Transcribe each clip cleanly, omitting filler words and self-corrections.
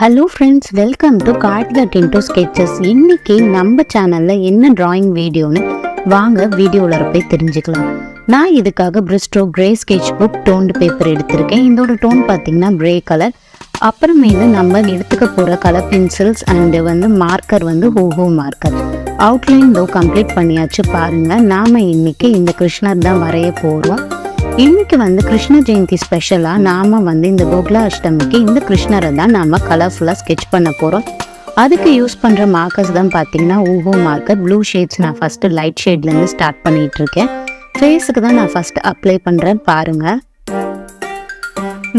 Hello friends, welcome to Cardlet into Sketches. இன்னைக்கு நம்ம சேனல்ல என்ன drawing வீடியோன்னு வாங்க வீடியோல போய் தெரிஞ்சுக்கலாம். நான் இதுக்காக Bristol Grey Sketchbook toned paper எடுத்திருக்கேன். இதோட டோன் பார்த்தீங்கன்னா grey கலர். அப்புறமேல நம்ம எடுத்துக்க போற colour pencils and marker Ohuhu Marker. Outline தோ கம்ப்ளீட் பண்ணியாச்சு பாருங்க. நாம இன்னைக்கு இந்த கிருஷ்ணர் தான் வரைய போறோம். இன்னைக்கு கிருஷ்ண ஜெயந்தி ஸ்பெஷலா நாம இந்த கோகுலாஷ்டமிக்கு இந்த கிருஷ்ணரை தான் நாம கலர்ஃபுல்லா ஸ்கெட்ச் பண்ண போறோம். அதுக்கு யூஸ் பண்ற மார்க்கர்ஸ் தான் பாத்தீங்கன்னா Ohuhu Marker ப்ளூ ஷேட்ஸ். நான் ஃபர்ஸ்ட் லைட் ஷேட்ல இருந்து ஸ்டார்ட் பண்ணிட்டு இருக்கேன். ஃபேஸுக்கு தான் நான் ஃபர்ஸ்ட் அப்ளை பண்றேன் பாருங்க.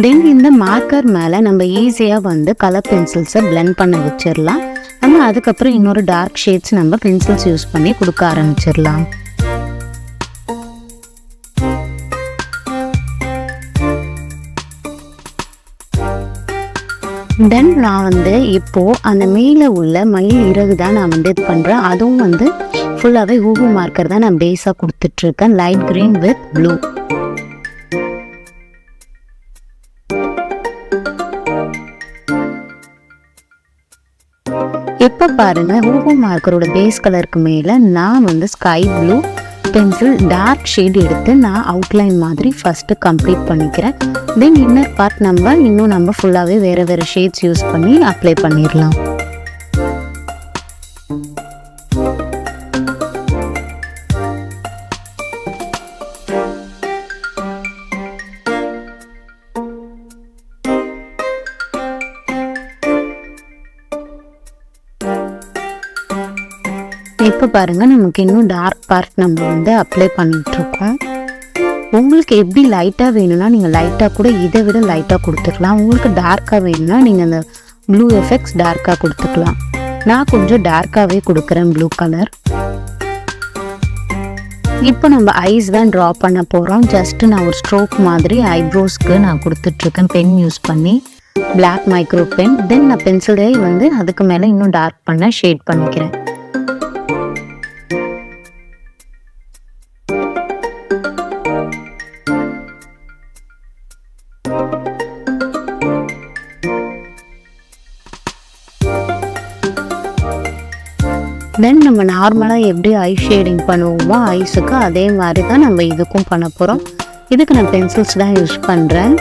தென் இந்த மார்க்கர் மேல நம்ம ஈஸியா கலர் பென்சில்ஸை பிளெண்ட் பண்ண வச்சிடலாம். நம்ம அதுக்கப்புறம் இன்னொரு டார்க் ஷேட்ஸ் நம்ம பென்சில்ஸ் யூஸ் பண்ணி கொடுக்க ஆரம்பிச்சிடலாம். தென் நான் இப்போ அந்த மேலே உள்ள மயில் இறகு தான் நான் இது பண்ணுறேன். அதுவும் ஃபுல்லாகவே Ohuhu Marker தான் நான் பேஸாக கொடுத்துட்ருக்கேன். Light green with blue. இப்போ பாருங்க Ohuhu Markerோட பேஸ் கலருக்கு மேலே நான் sky blue pencil dark shade எடுத்து நான் அவுட்லைன் மாதிரி ஃபர்ஸ்ட் கம்ப்ளீட் பண்ணிக்கிறேன். தென் இன்னர் பார்ட் நம்ம ஃபுல்லாகவே வேறு ஷேட்ஸ் யூஸ் பண்ணி அப்ளை பண்ணிடலாம். இப்போ பாருங்க நமக்கு இன்னும் டார்க் பார்ட் நம்ம அப்ளை பண்ணிட்டு இருக்கோம். உங்களுக்கு எப்படி லைட்டாக வேணும்னா நீங்கள் லைட்டாக கூட இதை விட லைட்டாக கொடுத்துக்கலாம். உங்களுக்கு டார்க்காக வேணும்னா நீங்கள் அந்த ப்ளூ எஃபெக்ட்ஸ் டார்க்காக கொடுத்துக்கலாம். நான் கொஞ்சம் டார்க்காகவே கொடுக்குறேன் ப்ளூ கலர். இப்போ நம்ம ஐஸ் தான் ட்ரா பண்ண போகிறோம். ஜஸ்ட் நான் ஒரு ஸ்ட்ரோக் மாதிரி ஐப்ரோஸ்க்கு நான் கொடுத்துட்ருக்கேன் பென் யூஸ் பண்ணி, பிளாக் மைக்ரோ பென். தென் நான் பென்சிலே அதுக்கு மேலே இன்னும் டார்க் பண்ண ஷேட் பண்ணிக்கிறேன். தென் நம்ம நார்மலாக எப்படி ஐ ஷேடிங் பண்ணுவோமோ ஐஸுக்கு அதே மாதிரி தான் நம்ம இதுக்கும் பண்ண போகிறோம். இதுக்கு நான் பென்சில்ஸ் தான் யூஸ் பண்ணுறேன்.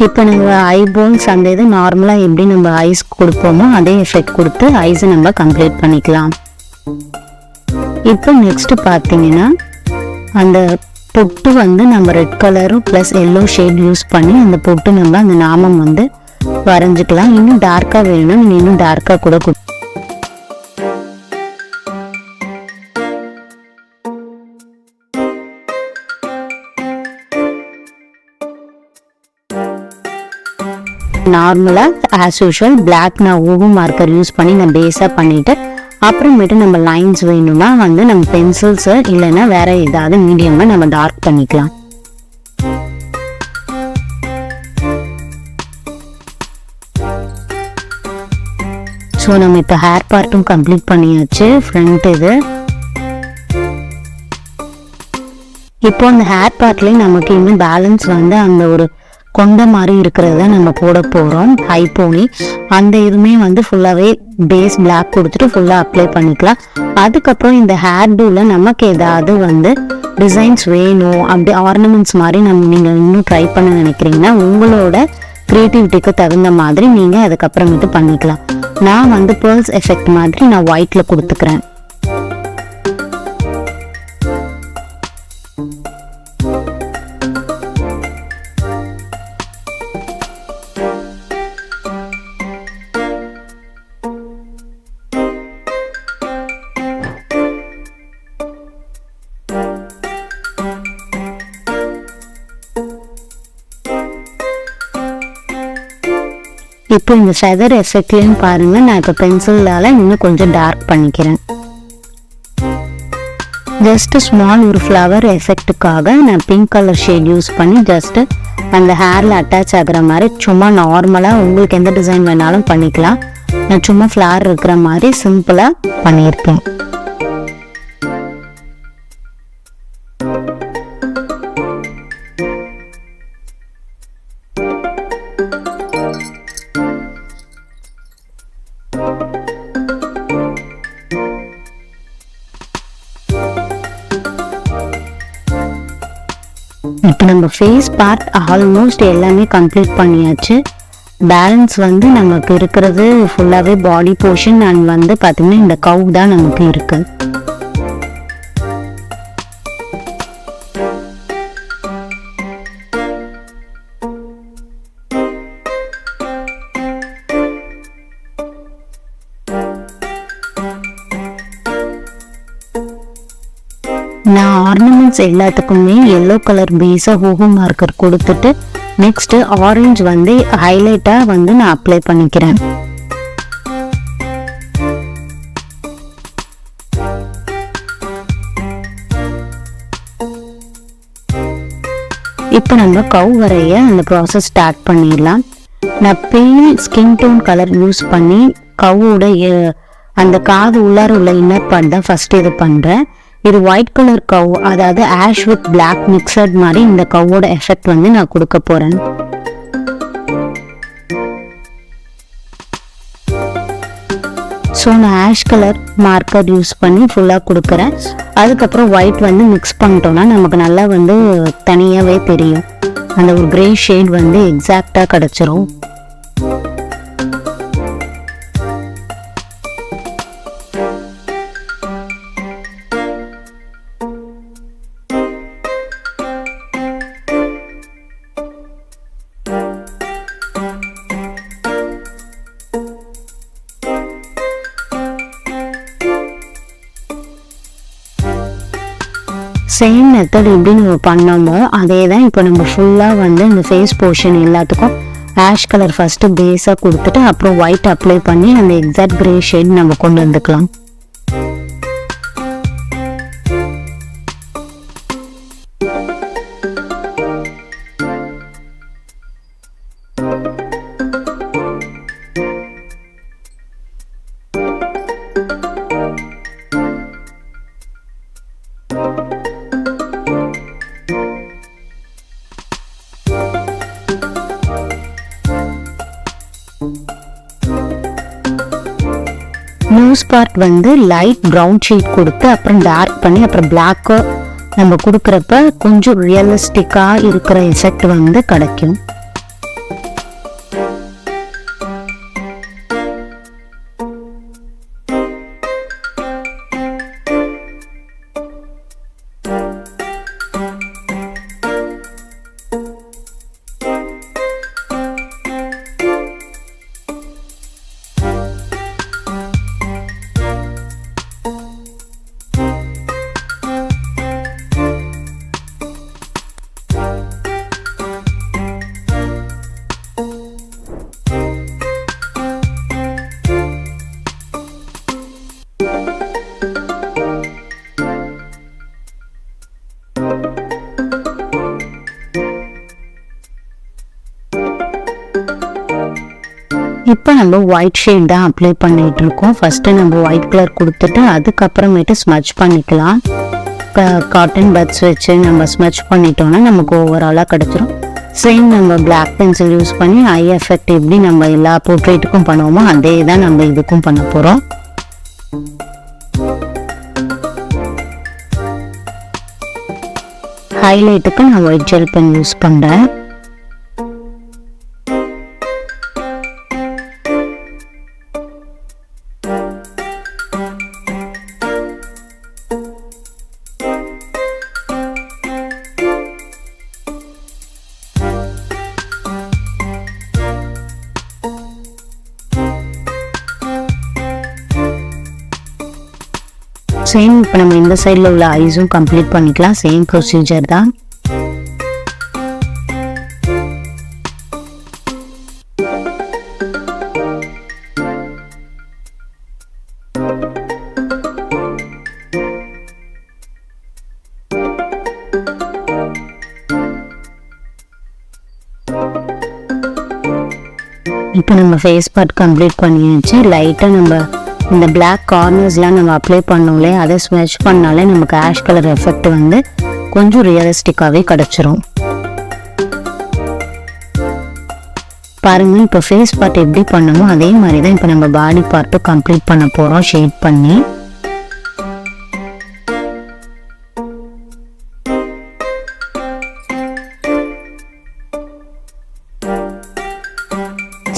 இப்போ நம்ம ஐபோன்ஸ் அந்த இது நார்மலாக எப்படி நம்ம ஐஸ் கொடுப்போமோ அதே எஃபெக்ட் கொடுத்து ஐஸை நம்ம கம்ப்ளீட் பண்ணிக்கலாம். இப்போ நெக்ஸ்ட் பார்த்தீங்கன்னா அந்த பொட்டு நம்ம ரெட் கலரும் ப்ளஸ் எல்லோ ஷேட் யூஸ் பண்ணி அந்த பொட்டு நம்ம அந்த நாமம் வரைஞ்சிக்கலாம். இன்னும் டார்க்காக வேணும்னா நீங்கள் இன்னும் டார்க்காக கூட நார்மலாக ஆஸ் யூஷுவல் பிளாக் நான் Ohuhu Marker யூஸ் பண்ணி நான் பேஸாக பண்ணிவிட்டு அப்புறமேட்டு நம்ம லைன்ஸ் வேணும்னா நம்ம பென்சில்ஸு இல்லைன்னா வேற ஏதாவது மீடியமாக நம்ம டார்க் பண்ணிக்கலாம். ஸோ நம்ம இப்போ ஹேர் பார்ட்டும் கம்ப்ளீட் பண்ணியாச்சு. ஃப்ரண்ட் இது இப்போ அந்த ஹேர் பார்ட்லேயும் நமக்கு இன்னும் பேலன்ஸ் அந்த ஒரு கொண்ட மாதிரி இருக்கிறத நம்ம போட போகிறோம். ஹை போனி அந்த இதுவுமே ஃபுல்லாகவே பேஸ் பிளாக் கொடுத்துட்டு ஃபுல்லாக அப்ளை பண்ணிக்கலாம். அதுக்கப்புறம் இந்த ஹேர் டூவில் நமக்கு ஏதாவது டிசைன்ஸ் வேணும் அப்படி ஆர்னமெண்ட்ஸ் மாதிரி நீங்கள் இன்னும் ட்ரை பண்ண நினைக்கிறீங்கன்னா உங்களோட க்ரியேட்டிவிட்டிக்கு தகுந்த மாதிரி நீங்கள் அதுக்கப்புறமேட்டு பண்ணிக்கலாம். நான் பேர்ல்ஸ் எஃபெக்ட் மாதிரி நான் ஒயிட்டில் கொடுத்துக்கிறேன். இப்போ இந்த ஃபெதர் எஃபெக்ட்லையும் பாருங்க, நான் இப்போ பென்சிலால இன்னும் கொஞ்சம் டார்க் பண்ணிக்கிறேன். ஜஸ்ட் ஸ்மால் ஒரு ஃப்ளவர் எஃபெக்ட்டுக்காக நான் பிங்க் கலர் ஷேட் யூஸ் பண்ணி ஜஸ்ட் அந்த ஹேரில் அட்டாச் ஆகுற மாதிரி சும்மா நார்மலாக உங்களுக்கு எந்த டிசைன் வேணாலும் பண்ணிக்கலாம். நான் சும்மா ஃப்ளவர் இருக்கிற மாதிரி சிம்பிளாக பண்ணியிருக்கேன். இப்போ நம்ம ஃபேஸ் பார்ட் ஆல்மோஸ்ட் எல்லாமே கம்ப்ளீட் பண்ணியாச்சு. பேலன்ஸ் வந்து நமக்கு இருக்கிறது ஃபுல்லாகவே பாடி போர்ஷன் அண்ட் வந்து பார்த்திங்கன்னா இந்த கவ் தான் நமக்கு இருக்கு. நான் ஆர்னமெண்ட்ஸ் எல்லாத்துக்குமே எல்லோ கலர் பேஸாக ஓஹூ மார்க்கர் கொடுத்துட்டு நெக்ஸ்ட் ஆரஞ்சு வந்து ஹைலைட்டாக வந்து நான் அப்ளை பண்ணிக்கிறேன். இப்போ நம்ம கவ் வரைய அந்த ப்ராசஸ் ஸ்டார்ட் பண்ணிடலாம். நான் பேல் ஸ்கின் டோன் கலர் யூஸ் பண்ணி கவோட அந்த காது உள்ளார உள்ள இன்னர் பார்ட் தான் ஃபர்ஸ்ட் இது பண்ணுறேன். இது ஒயிட் கலர் கவ், அதாவது ஆஷ் வித் பிளாக் மிக்சட் மாதிரி இந்த கவோட எஃபெக்ட் வந்து நான் கொடுக்க போறேன். ஸோ நான் ஆஷ் கலர் மார்க்கர் யூஸ் பண்ணி ஃபுல்லாக கொடுக்குறேன். அதுக்கப்புறம் ஒயிட் வந்து மிக்ஸ் பண்ணிட்டோம்னா நமக்கு நல்லா வந்து தனியாகவே தெரியும். அந்த ஒரு கிரே ஷேட் வந்து எக்ஸாக்டாக கிடச்சிரும். சேம் மெத்தட் எப்படி நம்ம பண்ணோமோ அதே தான் இப்போ நம்ம ஃபுல்லாக வந்து இந்த ஃபேஸ் போர்ஷன் எல்லாத்துக்கும் ஆஷ் கலர் ஃபஸ்ட்டு பேஸாக கொடுத்துட்டு அப்புறம் ஒயிட் அப்ளை பண்ணி அந்த எக்ஸாக்ட் கிரே ஷேட் நம்ம கொண்டு வந்துக்கலாம். நோஸ் பார்ட் வந்து லைட் ப்ரௌன் ஷேட் கொடுத்து அப்புறம் டார்க் பண்ணி அப்புறம் பிளாக்கு நம்ம கொடுக்குறப்ப கொஞ்சம் ரியலிஸ்டிக்காக இருக்கிற எஃபெக்ட் வந்து கிடைக்கும். இப்போ நம்ம ஒயிட் ஷேட் தான் அப்ளை பண்ணிட்டு இருக்கோம். ஃபர்ஸ்ட் நம்ம ஒயிட் கலர் கொடுத்துட்டு அதுக்கப்புறமேட்டு ஸ்மட்ச் பண்ணிக்கலாம். காட்டன் பட்ஸ் வச்சு நம்ம ஸ்மட்ச் பண்ணிட்டோம்னா நமக்கு ஓவராலாக கிடைச்சிரும். சேம் நம்ம பிளாக் பென்சில் யூஸ் பண்ணி ஐ எஃபெக்ட் எப்படி நம்ம எல்லா போர்ட்ரேட்டுக்கும் பண்ணுவோமோ அதே தான் நம்ம இதுக்கும் பண்ண போகிறோம். ஹைலைட்டுக்கு நான் ஒயிட் ஜெல் பென் யூஸ் பண்ணுறேன். சேம் இப்போ நம்ம இந்த சைடில் உள்ள ஐஸும் கம்ப்ளீட் பண்ணிக்கலாம். சேம் ப்ரொசீஜர் தான். இப்போ நம்ம ஃபேஸ் பார்ட் கம்ப்ளீட் பண்ணியாச்சு. லைட்டாக நம்ம இந்த பிளாக் கார்னர்ஸ்லாம் நம்ம அப்ளை பண்ணோம்லே அதை ஸ்மெஷ் பண்ணாலே நமக்கு ஆஷ் கலர் எஃபெக்ட் வந்து கொஞ்சம் ரியலிஸ்டிக்காகவே கிடச்சிரும். பாருங்க, இப்போ ஃபேஸ் பார்ட் எப்படி பண்ணமோ அதே மாதிரி தான் இப்போ நம்ம பாடி பார்ட்டும் கம்ப்ளீட் பண்ண போகிறோம் ஷேட் பண்ணி.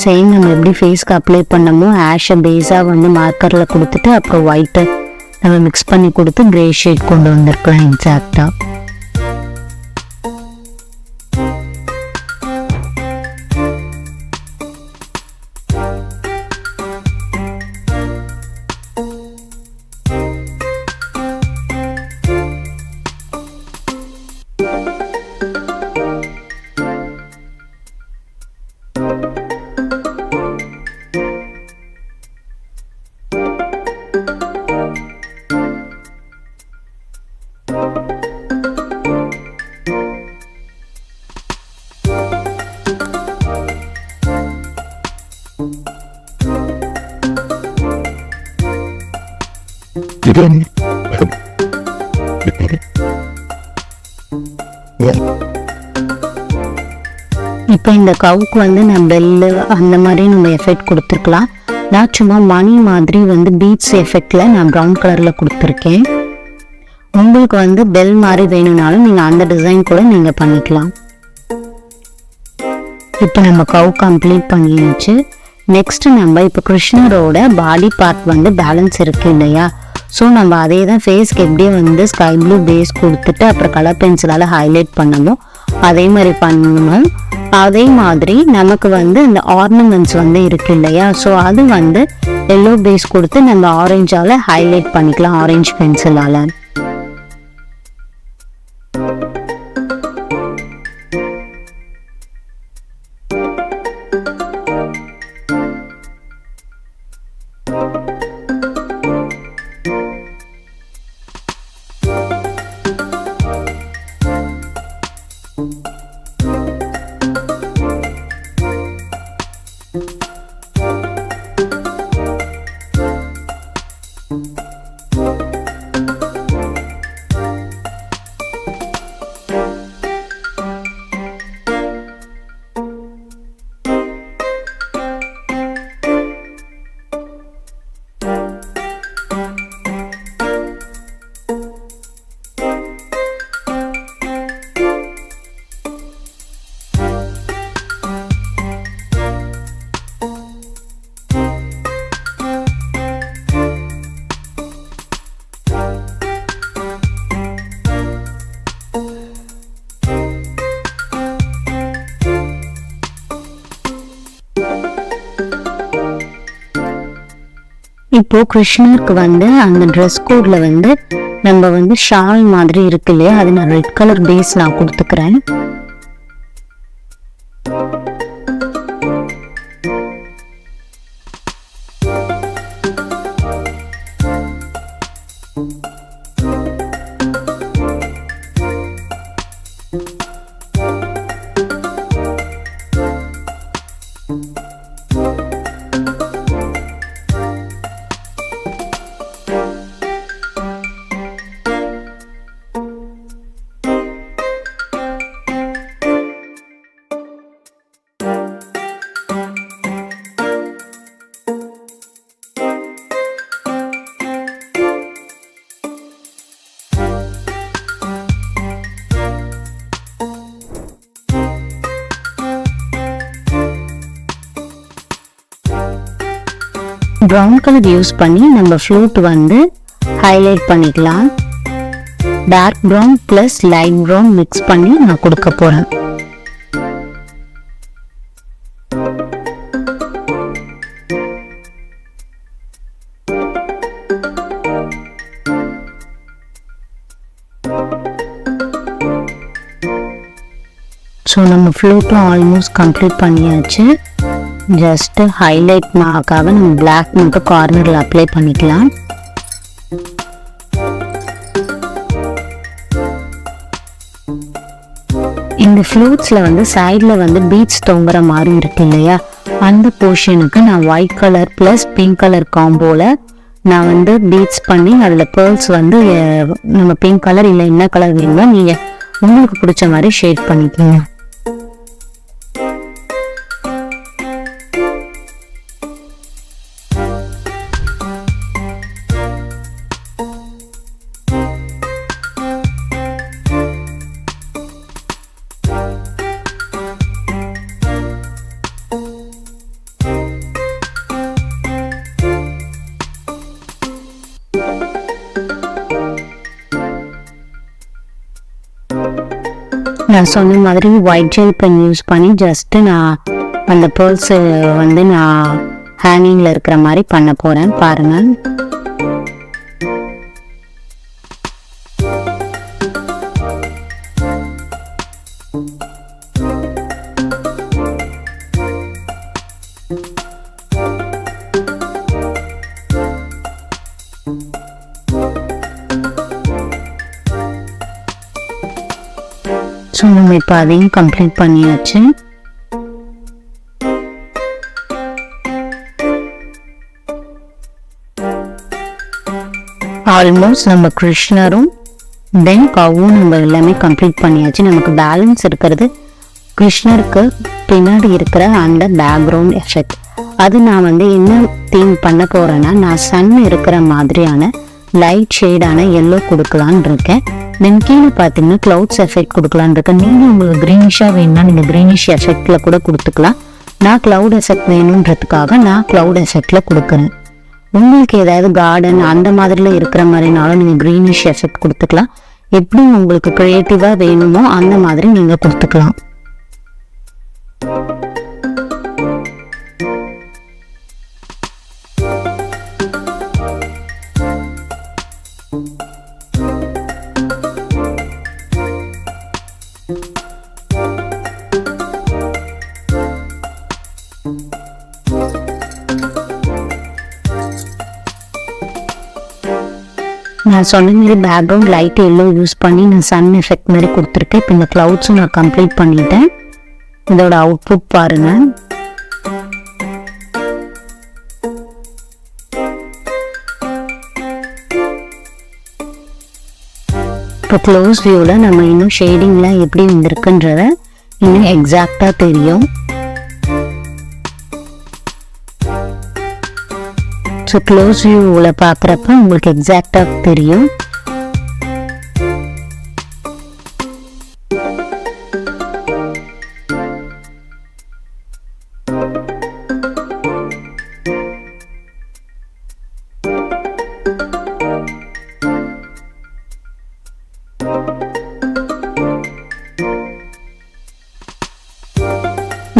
சேம் நம்ம எப்படி ஃபேஸ்க்கு அப்ளை பண்ணமோ ஆஷை பேஸாக வந்து மார்க்கரில் கொடுத்துட்டு அப்புறம் ஒயிட்டை நம்ம மிக்ஸ் பண்ணி கொடுத்து கிரே ஷேட் கொண்டு வந்திருக்கலாம் எக்ஸாக்டாக. இப்போ இந்த கவுக்கு வந்து நான் பெல்லு அந்த மாதிரி நம்ம எஃபெக்ட் கொடுத்துருக்கலாம். நான் சும்மா மணி மாதிரி வந்து பீட்ஸ் எஃபெக்டில் நான் ப்ரௌன் கலரில் கொடுத்துருக்கேன். உங்களுக்கு வந்து பெல் மாதிரி வேணும்னாலும் நீங்கள் அந்த டிசைன் கூட நீங்கள் பண்ணிக்கலாம். இப்போ நம்ம கவு கம்ப்ளீட் பண்ணியாச்சு. நெக்ஸ்ட் நம்ம இப்போ கிருஷ்ணரோட பாடி பார்ட் வந்து பேலன்ஸ் இருக்கு இல்லையா, ஸோ நம்ம அதே தான் ஃபேஸ்க்கு எப்படியே வந்து ஸ்கை ப்ளூ பேஸ் கொடுத்துட்டு அப்புறம் கலர் பென்சிலால் ஹைலைட் பண்ணணும் அதே மாதிரி பண்ணணும். அதே மாதிரி நமக்கு வந்து இந்த ஆர்னமெண்ட்ஸ் வந்து இருக்கு இல்லையா, ஸோ அது வந்து எல்லோ பேஸ் கொடுத்து நம்ம ஆரஞ்சால் ஹைலைட் பண்ணிக்கலாம் ஆரஞ்சு பென்சிலால். இப்போ கிருஷ்ணருக்கு வந்து அந்த ட்ரெஸ் கோட்ல வந்து நம்ம வந்து ஷால் மாதிரி இருக்கு இல்லையா, அது நான் ரெட் கலர் பேஸ் நான் கொடுத்துக்கிறேன். ப்ரௌன் கலர் யூஸ் பண்ணி நம்ம ஃப்ளூட் வந்து ஹைலைட் பண்ணிக்கலாம். Dark brown plus light brown mix பண்ணி நான் கொடுக்க போகிறேன். ஸோ நம்ம ஃப்ளூட்டும் ஆல்மோஸ்ட் கம்ப்ளீட் பண்ணியாச்சு. ஜஸ்ட் ஹைலைட் மார்க்காக நம்ம பிளாக் மட்டும் கார்னரில் அப்ளை பண்ணிக்கலாம். இந்த ஃப்ளூட்ஸில் வந்து சைடில் வந்து பீட்ஸ் தொங்குற மாதிரி இருக்கு இல்லையா, அந்த போர்ஷனுக்கு நான் white colour plus pink colour காம்போல நான் வந்து பீட்ஸ் பண்ணி அதில் பேர்ல்ஸ் வந்து நம்ம பிங்க் கலர் இல்லை என்ன கலர் வேணுமோ நீங்கள் உங்களுக்கு பிடிச்ச மாதிரி ஷேட் பண்ணிக்கோங்க. நான் சொன்ன மாதிரி ஒயிட் ஜெல் பென் யூஸ் பண்ணி ஜஸ்ட்டு நான் அந்த பேர்ல்ஸ் வந்து நான் ஹேங்கிங்கில் இருக்கிற மாதிரி பண்ண போகிறேன் பாருங்கள். ஸோ நம்ம இப்போ அதையும் கம்ப்ளீட் பண்ணியாச்சு. ஆல்மோஸ்ட் நம்ம கிருஷ்ணரும் தென் கவ்வும் நம்ம எல்லாமே கம்ப்ளீட் பண்ணியாச்சு. நமக்கு பேலன்ஸ் இருக்கிறது கிருஷ்ணருக்கு பின்னாடி இருக்கிற அந்த பேக்ரவுண்ட் எஃபெக்ட். அது நான் வந்து என்ன தீம் பண்ண போறேன்னா, நான் சன் இருக்கிற மாதிரியான லைட் ஷேடான எல்லோ கொடுக்கலான் இருக்கேன். தென் கீழே பார்த்தீங்கன்னா கிளவுட்ஸ் எஃபெக்ட் கொடுக்கலான் இருக்கேன். நீங்கள் உங்களுக்கு க்ரீனிஷாக வேணும்னா நீங்கள் க்ரீனிஷ் எஃபெக்டில் கூட கொடுத்துக்கலாம். நான் கிளவுட் எஃபெக்ட் வேணுன்றதுக்காக நான் கிளவுட் எஃபெக்டில் கொடுக்குறேன். உங்களுக்கு ஏதாவது கார்டன் அந்த மாதிரிலாம் இருக்கிற மாதிரினாலும் நீங்கள் க்ரீனிஷ் எஃபெக்ட் கொடுத்துக்கலாம். எப்படி உங்களுக்கு க்ரியேட்டிவாக வேணுமோ அந்த மாதிரி நீங்கள் கொடுத்துக்கலாம். நான் சொன்ன மாதிரி பேக்ரவுண்ட் லைட் எல்லோ யூஸ் பண்ணி நான் சன் எஃபெக்ட் மாதிரி கொடுத்துருக்கேன். இப்போ இந்த கிளவுட்ஸும் நான் கம்ப்ளீட் பண்ணிட்டேன். இதோட அவுட்புட் பாருங்க. இப்போ க்ளோஸ் வியூவில் நம்ம இன்னும் ஷேடிங்லாம் எப்படி வந்திருக்குன்றத இன்னும் எக்ஸாக்டாக தெரியும். ஸோ க்ளோஸ் வியூவில் பார்க்குறப்ப உங்களுக்கு எக்ஸாக்டாக தெரியும்.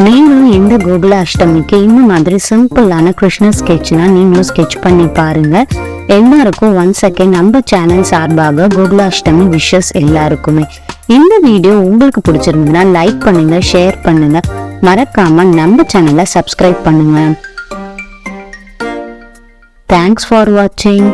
நீங்களும் இந்த கோகுலாஷ்டமிக்கு இந்த மாதிரி சிம்பிளான கிருஷ்ண ஸ்கெட்ச்னா நீங்களும் ஸ்கெட்ச் பண்ணி பாருங்க. எல்லாருக்கும் ஒன்ஸ் அகேன் நம்ம சேனல் சார்பாக கோகுலாஷ்டமி விஷஸ் எல்லாருக்குமே. இந்த வீடியோ உங்களுக்கு பிடிச்சிருந்ததுன்னா லைக் பண்ணுங்க, ஷேர் பண்ணுங்க, மறக்காம நம்ம சேனலை சப்ஸ்கிரைப் பண்ணுங்க. தேங்க்ஸ் ஃபார் வாட்சிங்.